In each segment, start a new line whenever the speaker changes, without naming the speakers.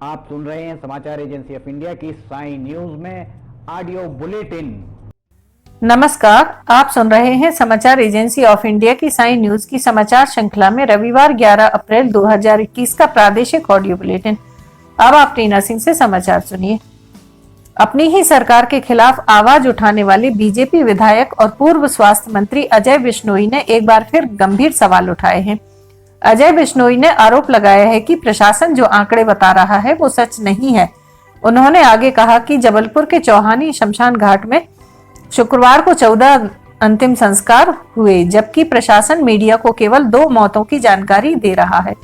आप सुन रहे हैं समाचार एजेंसी ऑफ इंडिया की साई न्यूज में ऑडियो बुलेटिन।
नमस्कार, आप सुन रहे हैं समाचार एजेंसी ऑफ इंडिया की साई न्यूज की समाचार श्रृंखला में रविवार 11 अप्रैल 2021 का प्रादेशिक ऑडियो बुलेटिन। अब आप टीना सिंह से समाचार सुनिए। अपनी ही सरकार के खिलाफ आवाज उठाने वाले बीजेपी विधायक और पूर्व स्वास्थ्य मंत्री अजय बिश्नोई ने एक बार फिर गंभीर सवाल उठाए हैं। अजय बिश्नोई ने आरोप लगाया है कि प्रशासन जो आंकड़े बता रहा है वो सच नहीं है। उन्होंने आगे कहा कि जबलपुर के चौहानी शमशान घाट में शुक्रवार को 14 अंतिम संस्कार हुए, जबकि प्रशासन मीडिया को केवल 2 मौतों की जानकारी दे रहा है।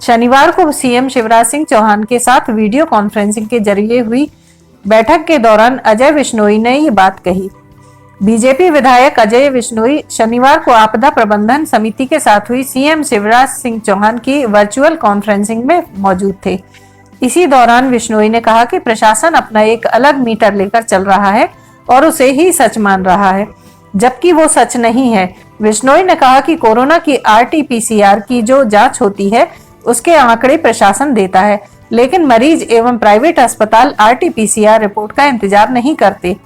शनिवार को सीएम शिवराज सिंह चौहान के साथ वीडियो कॉन्फ्रेंसिंग के जरिए हुई बैठक के दौरान अजय बिश्नोई ने ये बात कही। बीजेपी विधायक अजय बिश्नोई शनिवार को आपदा प्रबंधन समिति के साथ हुई सीएम शिवराज सिंह चौहान की वर्चुअल कॉन्फ्रेंसिंग में मौजूद थे। इसी दौरान बिश्नोई ने कहा कि प्रशासन अपना एक अलग मीटर लेकर चल रहा है और उसे ही सच मान रहा है, जबकि वो सच नहीं है। बिश्नोई ने कहा कि कोरोना की RT-PCR की जो जांच होती है उसके आंकड़े प्रशासन देता है, लेकिन मरीज एवं प्राइवेट अस्पताल RT-PCR रिपोर्ट का इंतजार नहीं करते।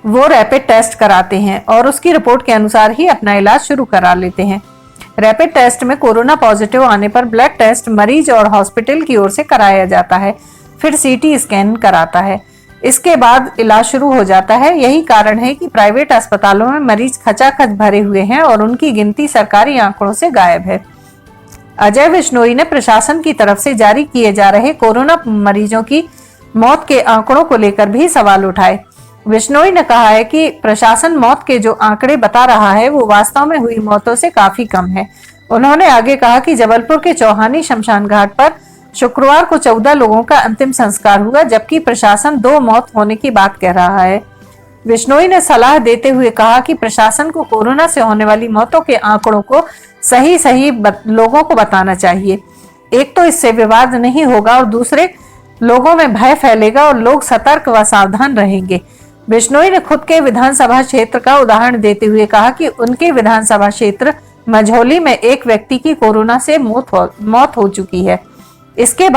वो रैपिड टेस्ट कराते हैं और उसकी रिपोर्ट के अनुसार ही अपना इलाज शुरू करा लेते हैं। रैपिड टेस्ट में कोरोना पॉजिटिव आने पर ब्लड टेस्ट मरीज और हॉस्पिटल की ओर से कराया जाता है, फिर CT स्कैन कराता है, इसके बाद इलाज शुरू हो जाता है। यही कारण है कि प्राइवेट अस्पतालों में मरीज खचाखच भरे हुए हैं और उनकी गिनती सरकारी आंकड़ों से गायब है। अजय बिश्नोई ने प्रशासन की तरफ से जारी किए जा रहे कोरोना मरीजों की मौत के आंकड़ों को लेकर भी सवाल उठाए। बिश्नोई ने कहा है कि प्रशासन मौत के जो आंकड़े बता रहा है वो वास्तव में हुई मौतों से काफी कम है। उन्होंने आगे कहा कि जबलपुर के चौहानी शमशान घाट पर शुक्रवार को 14 लोगों का अंतिम संस्कार हुआ, जबकि प्रशासन 2 मौत होने की बात कह रहा है। बिश्नोई ने सलाह देते हुए कहा कि प्रशासन को कोरोना से होने वाली मौतों के आंकड़ों को सही लोगों को बताना चाहिए। एक तो इससे विवाद नहीं होगा और दूसरे लोगों में भय फैलेगा और लोग सतर्क व सावधान रहेंगे। बिश्नोई ने खुद के विधानसभा क्षेत्र का उदाहरण देते हुए कहा कि उनके विधानसभा क्षेत्र मझौली में एक व्यक्ति की कोरोना से मौत हो चुकी है। इसके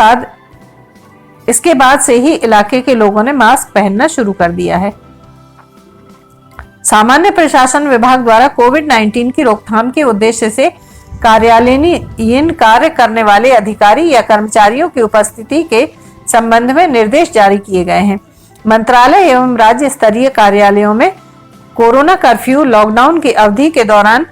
बाद से ही इलाके के लोगों ने मास्क पहनना शुरू कर दिया है। सामान्य प्रशासन विभाग द्वारा कोविड-19 की रोकथाम के उद्देश्य से कार्यालयीन कार्य करने वाले अधिकारी या कर्मचारियों की उपस्थिति के संबंध में निर्देश जारी किए गए हैं। मंत्रालय एवं राज्य स्तरीय कार्यालयों में कोरोना कर्फ्यू लॉकडाउन की अवधि के दौरान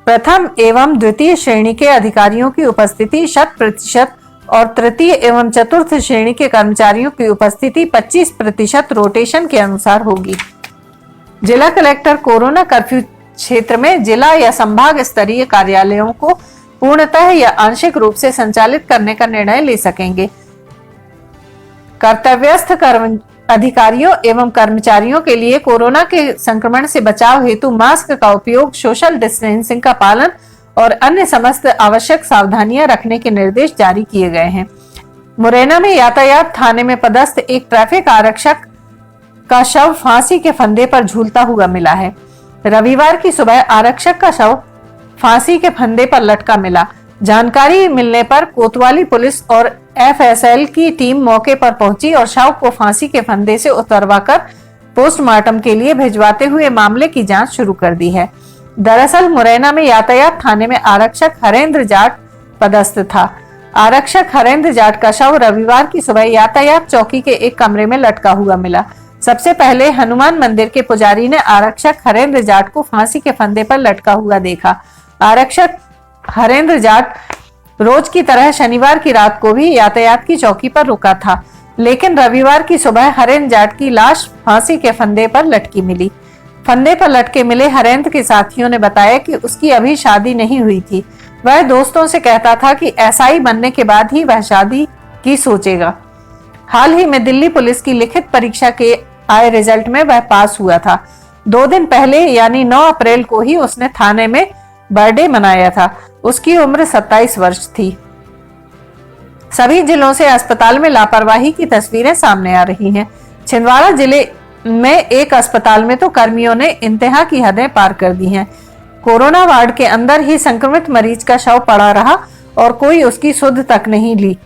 प्रथम एवं द्वितीय श्रेणी के अधिकारियों की उपस्थिति 100% और तृतीय एवं चतुर्थ श्रेणी के कर्मचारियों की उपस्थिति 25% रोटेशन के अनुसार होगी। जिला कलेक्टर कोरोना कर्फ्यू क्षेत्र में जिला या संभाग स्तरीय कार्यालयों को पूर्णतः या आंशिक रूप से संचालित करने का निर्णय ले सकेंगे। कर्तव्यस्थ अधिकारियों एवं कर्मचारियों के लिए कोरोना के संक्रमण से बचाव हेतु मास्क का उपयोग, सोशल डिस्टेंसिंग का पालन और अन्य समस्त आवश्यक सावधानियां रखने के निर्देश जारी किए गए हैं। मुरैना में यातायात थाने में पदस्थ एक ट्रैफिक आरक्षक का शव फांसी के फंदे पर झूलता हुआ मिला है। रविवार की सुबह आरक्षक का शव फांसी के फंदे पर लटका मिला। जानकारी मिलने पर कोतवाली पुलिस और FSL की टीम मौके पर पहुंची और शव को फांसी के फंदे से उतरवाकर पोस्टमार्टम के लिए भिजवाते हुए मामले की जांच शुरू कर दी है। दरअसल मुरैना में यातायात थाने में आरक्षक हरेंद्र जाट पदस्थ था। आरक्षक हरेंद्र जाट का शव रविवार की सुबह यातायात चौकी के एक कमरे में लटका हुआ मिला। सबसे पहले हनुमान मंदिर के पुजारी ने आरक्षक हरेंद्र जाट को फांसी के फंदे पर लटका हुआ देखा। आरक्षक हरेंद्र जाट रोज की तरह शनिवार की रात को भी यातायात की चौकी पर रुका था, लेकिन रविवार की सुबह हरेंद्र जाट की लाश फांसी के फंदे पर लटकी मिली। फंदे पर लटके मिले हरेंद्र के साथियों ने बताया कि उसकी अभी शादी नहीं हुई थी। वह दोस्तों से कहता था कि SI बनने के बाद ही वह शादी की सोचेगा। हाल ही में दिल्ली पुलिस की लिखित परीक्षा के आए रिजल्ट में वह पास हुआ था। 2 दिन पहले यानी 9 अप्रैल को ही उसने थाने में बर्थडे मनाया था। उसकी उम्र 27 वर्ष थी। सभी जिलों से अस्पताल में लापरवाही की तस्वीरें सामने आ रही हैं। छिंदवाड़ा जिले में एक अस्पताल में तो कर्मियों ने इंतहा की हदें पार कर दी हैं। कोरोना वार्ड के अंदर ही संक्रमित मरीज का शव पड़ा रहा और कोई उसकी सुध तक नहीं ली।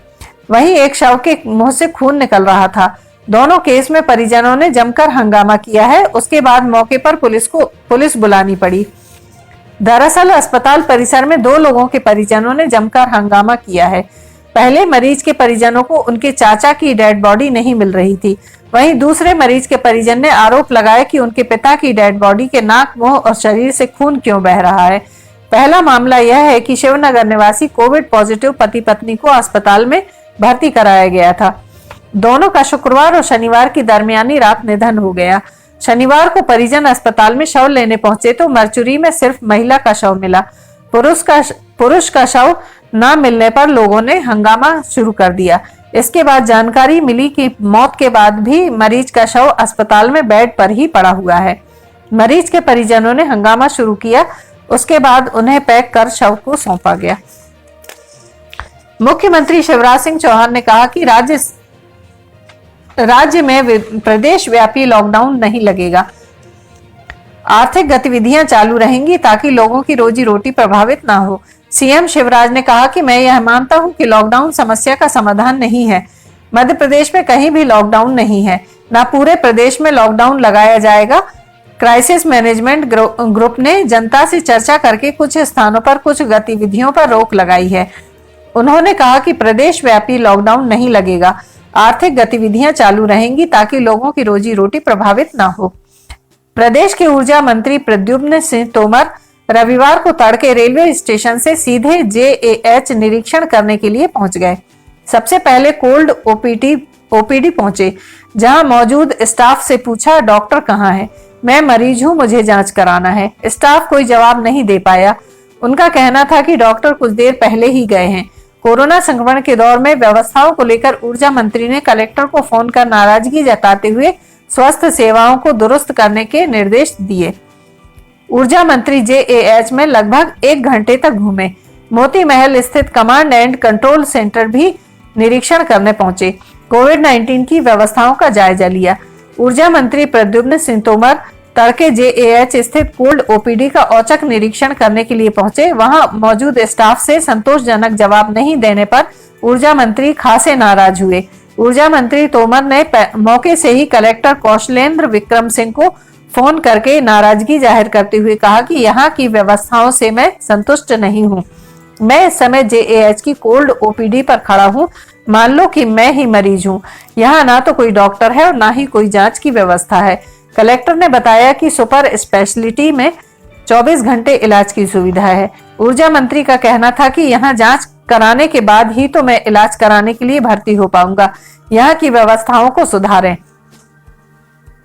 वहीं एक शव के मुंह से खून निकल रहा था। दोनों केस में परिजनों ने जमकर हंगामा किया है। उसके बाद मौके पर पुलिस बुलानी पड़ी। दरअसल अस्पताल परिसर में 2 लोगों के परिजनों ने जमकर हंगामा किया है। पहले मरीज के परिजनों को उनके चाचा की डेड बॉडी नहीं मिल रही थी। वहीं दूसरे मरीज के परिजन ने आरोप लगाया कि उनके पिता की डेड बॉडी के नाक, मुंह और शरीर से खून क्यों बह रहा है। पहला मामला यह है कि शिवनगर निवासी कोविड पॉजिटिव पति पत्नी को अस्पताल में भर्ती कराया गया था। दोनों का शुक्रवार और शनिवार की दरमियानी रात निधन हो गया। शनिवार को परिजन अस्पताल में शव लेने पहुंचे तो मर्चुरी में सिर्फ महिला का शव मिला। पुरुष का शव न मिलने पर लोगों ने हंगामा शुरू कर दिया। इसके बाद जानकारी मिली कि मौत के बाद भी मरीज का शव अस्पताल में बेड पर ही पड़ा हुआ है। मरीज के परिजनों ने हंगामा शुरू किया। उसके बाद उन्हें पैक कर शव को सौंपा गया। मुख्यमंत्री शिवराज सिंह चौहान ने कहा कि राज्य में प्रदेश व्यापी लॉकडाउन नहीं लगेगा। आर्थिक गतिविधियां चालू रहेंगी ताकि लोगों की रोजी रोटी प्रभावित ना हो। सीएम शिवराज ने कहा कि मैं यह मानता हूं कि लॉकडाउन समस्या का समाधान नहीं है। मध्य प्रदेश में कहीं भी लॉकडाउन नहीं है, ना पूरे प्रदेश में लॉकडाउन लगाया जाएगा। क्राइसिस मैनेजमेंट ग्रुप ने जनता से चर्चा करके कुछ स्थानों पर कुछ गतिविधियों पर रोक लगाई है। उन्होंने कहा कि प्रदेश व्यापी लॉकडाउन नहीं लगेगा। आर्थिक गतिविधियां चालू रहेंगी ताकि लोगों की रोजी रोटी प्रभावित ना हो। प्रदेश के ऊर्जा मंत्री प्रद्युम्न सिंह तोमर रविवार को तड़के रेलवे स्टेशन से सीधे जेएएच निरीक्षण करने के लिए पहुंच गए। सबसे पहले कोल्ड ओपीडी पहुंचे, जहां मौजूद स्टाफ से पूछा, डॉक्टर कहां है? मैं मरीज हूं, मुझे जांच कराना है। स्टाफ कोई जवाब नहीं दे पाया। उनका कहना था कि डॉक्टर कुछ देर पहले ही गए हैं। कोरोना संक्रमण के दौर में व्यवस्थाओं को लेकर ऊर्जा मंत्री ने कलेक्टर को फोन कर नाराजगी जताते हुए स्वास्थ्य सेवाओं को दुरुस्त करने के निर्देश दिए। ऊर्जा मंत्री जेएएच में लगभग 1 घंटे तक घूमे। मोती महल स्थित कमांड एंड कंट्रोल सेंटर भी निरीक्षण करने पहुंचे। कोविड-19 की व्यवस्थाओं का जायजा लिया। ऊर्जा मंत्री प्रद्युम्न सिंह तोमर तड़के जेएएच स्थित कोल्ड ओपीडी का औचक निरीक्षण करने के लिए पहुंचे। वहां मौजूद स्टाफ से संतोषजनक जवाब नहीं देने पर ऊर्जा मंत्री खासे नाराज हुए। ऊर्जा मंत्री तोमर ने मौके से ही कलेक्टर कौशलेंद्र विक्रम सिंह को फोन करके नाराजगी जाहिर करते हुए कहा कि यहाँ की व्यवस्थाओं से मैं संतुष्ट नहीं हूँ। मैं इस समय जेएएच की कोल्ड ओपीडी पर खड़ा हूँ। मान लो कि मैं ही मरीज हूँ। यहाँ ना तो कोई डॉक्टर है और ना ही कोई जांच की व्यवस्था है। कलेक्टर ने बताया कि सुपर स्पेशलिटी में 24 घंटे इलाज की सुविधा है। ऊर्जा मंत्री का कहना था कि यहाँ जांच कराने के बाद ही तो मैं इलाज कराने के लिए भर्ती हो पाऊंगा। यहाँ की व्यवस्थाओं को सुधारें।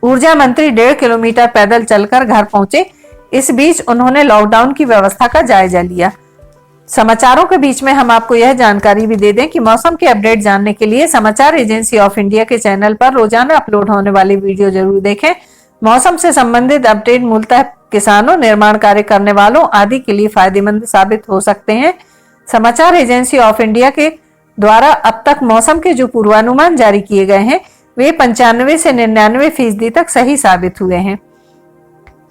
ऊर्जा मंत्री 1.5 किलोमीटर पैदल चलकर घर पहुंचे। इस बीच उन्होंने लॉकडाउन की व्यवस्था का जायजा लिया। समाचारों के बीच में हम आपको यह जानकारी भी दे दें कि मौसम के अपडेट जानने के लिए समाचार एजेंसी ऑफ इंडिया के चैनल पर रोजाना अपलोड होने वाली वीडियो जरूर देखें। मौसम से संबंधित अपडेट मूलतः किसानों, निर्माण कार्य करने वालों आदि के लिए फायदेमंद साबित हो सकते हैं। समाचार एजेंसी ऑफ इंडिया के द्वारा अब तक मौसम के जो पूर्वानुमान जारी किए गए हैं वे 95 से 99% तक सही साबित हुए हैं।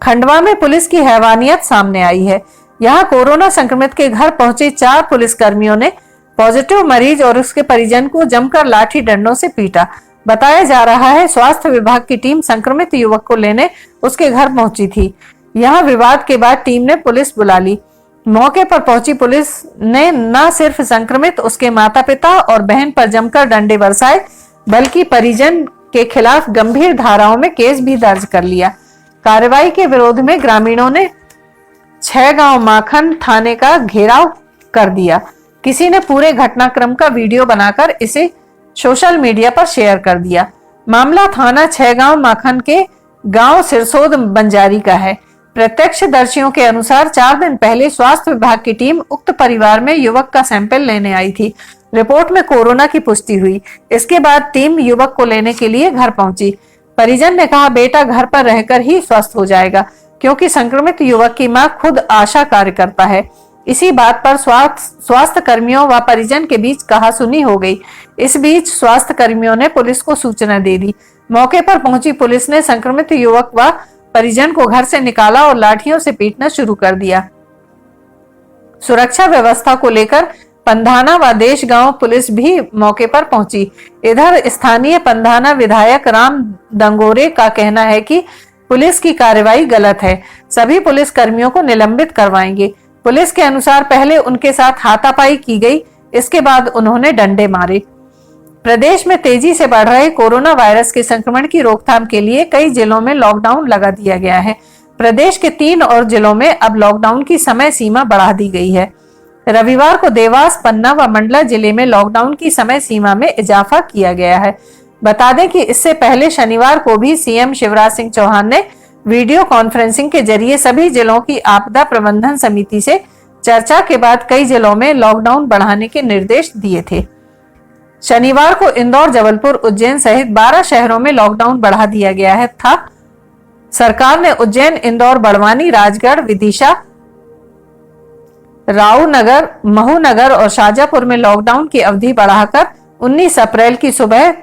खंडवा में पुलिस की हैवानियत सामने आई है। यहाँ कोरोना संक्रमित के घर पहुंचे 4 पुलिसकर्मियों ने पॉजिटिव मरीज और उसके परिजन को जमकर लाठी डंडों से पीटा। बताया जा रहा है स्वास्थ्य विभाग की टीम संक्रमित युवक को लेने उसके घर पहुंची थी। यहाँ विवाद के बाद टीम ने पुलिस बुला ली। मौके पर पहुंची पुलिस ने न सिर्फ संक्रमित उसके माता पिता और बहन पर जमकर डंडे बरसाए बल्कि परिजन के खिलाफ गंभीर धाराओं में केस भी दर्ज कर लिया। कार्रवाई के विरोध में ग्रामीणों ने 6 गांव माखन थाने का घेराव कर दिया। किसी ने पूरे घटनाक्रम का वीडियो बनाकर इसे सोशल मीडिया पर शेयर कर दिया। मामला थाना 6 गांव माखन के गांव सिरसोद बंजारी का है। प्रत्यक्षदर्शियों के अनुसार 4 दिन पहले स्वास्थ्य विभाग की टीम उक्त परिवार में युवक का सैंपल लेने आई थी। रिपोर्ट में कोरोना की पुष्टि हुई। इसके बाद टीम युवक को लेने के लिए घर पहुंची। परिजन ने कहा बेटा घर पर रहकर ही स्वस्थ हो जाएगा, क्योंकि संक्रमित युवक की मां खुद आशा कार्यकर्ता है। इसी बात पर स्वास्थ्य कर्मियों व परिजन के बीच कहासुनी हो गई। इस बीच स्वास्थ्य कर्मियों ने पुलिस को सूचना दे दी। मौके पर पहुंची पुलिस ने संक्रमित युवक व परिजन को घर से निकाला और लाठियों से पीटना शुरू कर दिया। सुरक्षा व्यवस्था को लेकर पंधाना व देश गांव पुलिस भी मौके पर पहुंची। इधर स्थानीय पंधाना विधायक राम दंगोरे का कहना है कि पुलिस की कार्रवाई गलत है, सभी पुलिस कर्मियों को निलंबित करवाएंगे। पुलिस के अनुसार पहले उनके साथ हाथापाई की गई, इसके बाद उन्होंने डंडे मारे। प्रदेश में तेजी से बढ़ रहे कोरोना वायरस के संक्रमण की रोकथाम के लिए कई जिलों में लॉकडाउन लगा दिया गया है। प्रदेश के 3 और जिलों में अब लॉकडाउन की समय सीमा बढ़ा दी गई है। रविवार को देवास, पन्ना व मंडला जिले में लॉकडाउन की समय सीमा में इजाफा किया गया है। बता दें कि इससे पहले शनिवार को भी सीएम शिवराज सिंह चौहान ने वीडियो कॉन्फ्रेंसिंग के जरिए सभी जिलों की आपदा प्रबंधन समिति से चर्चा के बाद कई जिलों में लॉकडाउन बढ़ाने के निर्देश दिए थे। शनिवार को इंदौर, जबलपुर, उज्जैन सहित 12 शहरों में लॉकडाउन बढ़ा दिया गया था। सरकार ने उज्जैन, इंदौर, बड़वानी, राजगढ़, विदिशा, रावनगर, महूनगर और शाजापुर में लॉकडाउन की अवधि बढ़ाकर 19 अप्रैल की सुबह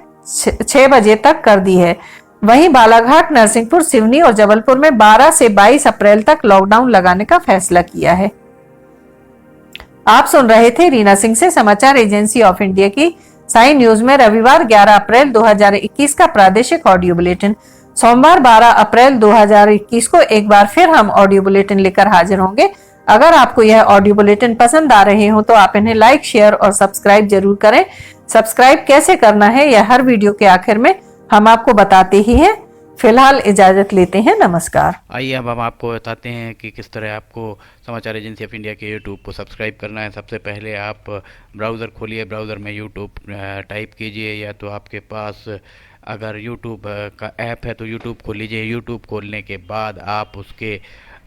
6 बजे तक कर दी है। वहीं बालाघाट, नरसिंहपुर, सिवनी और जबलपुर में 12 से 22 अप्रैल तक लॉकडाउन लगाने का फैसला किया है। आप सुन रहे थे रीना सिंह से समाचार एजेंसी ऑफ इंडिया की साई न्यूज में रविवार 11 अप्रैल 2021 का प्रादेशिक ऑडियो बुलेटिन। सोमवार 12 अप्रैल 2021 को एक बार फिर हम ऑडियो बुलेटिन लेकर हाजिर होंगे। अगर आपको यह ऑडियो बुलेटिन पसंद आ रहे हो तो आप इन्हें लाइक, शेयर और सब्सक्राइब जरूर करें। सब्सक्राइब कैसे करना है यह हर वीडियो के आखिर में हम आपको बताते ही हैं। फिलहाल इजाजत लेते हैं, नमस्कार।
आइए अब हम आपको बताते हैं कि किस तरह आपको समाचार एजेंसी ऑफ इंडिया के यूट्यूब को सब्सक्राइब करना है। सबसे पहले आप ब्राउज़र खोलिए, ब्राउज़र में यूट्यूब टाइप कीजिए, या तो आपके पास अगर यूट्यूब का ऐप है तो यूट्यूब खोल लीजिए। यूट्यूब खोलने के बाद आप उसके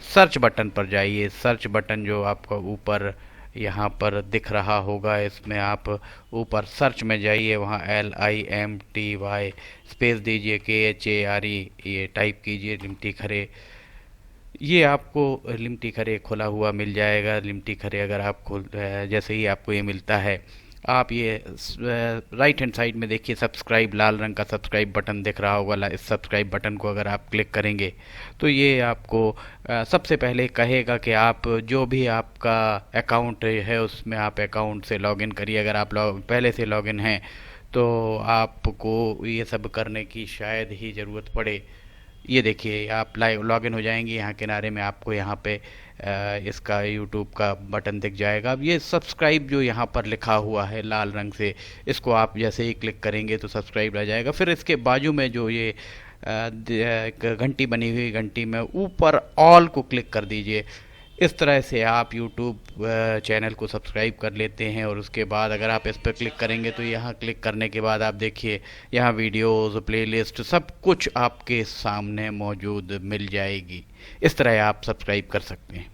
सर्च बटन पर जाइए। सर्च बटन जो आपको ऊपर यहाँ पर दिख रहा होगा, इसमें आप ऊपर सर्च में जाइए, वहाँ LIMTY स्पेस दीजिए, KHARE ये टाइप कीजिए, लिमटी खरे। ये आपको लिमटी खरे खुला हुआ मिल जाएगा। लिमटी खरे अगर आप जैसे ही आपको ये मिलता है, आप ये राइट हैंड साइड में देखिए सब्सक्राइब, लाल रंग का सब्सक्राइब बटन दिख रहा होगा। इस सब्सक्राइब बटन को अगर आप क्लिक करेंगे तो ये आपको सबसे पहले कहेगा कि आप जो भी आपका अकाउंट है उसमें आप अकाउंट से लॉगिन करिए। अगर आप पहले से लॉगिन हैं तो आपको ये सब करने की शायद ही ज़रूरत पड़े। ये देखिए आप लॉगिन हो जाएंगे। यहाँ किनारे में आपको यहाँ पे इसका यूट्यूब का बटन दिख जाएगा। अब ये सब्सक्राइब जो यहाँ पर लिखा हुआ है लाल रंग से, इसको आप जैसे ही क्लिक करेंगे तो सब्सक्राइब रह जाएगा। फिर इसके बाजू में जो ये घंटी बनी हुई, घंटी में ऊपर ऑल को क्लिक कर दीजिए। इस तरह से आप यूट्यूब चैनल को सब्सक्राइब कर लेते हैं। और उसके बाद अगर आप इस पर क्लिक करेंगे तो यहाँ क्लिक करने के बाद आप देखिए यहाँ वीडियोज़, प्लेलिस्ट सब कुछ आपके सामने मौजूद मिल जाएगी। इस तरह आप सब्सक्राइब कर सकते हैं।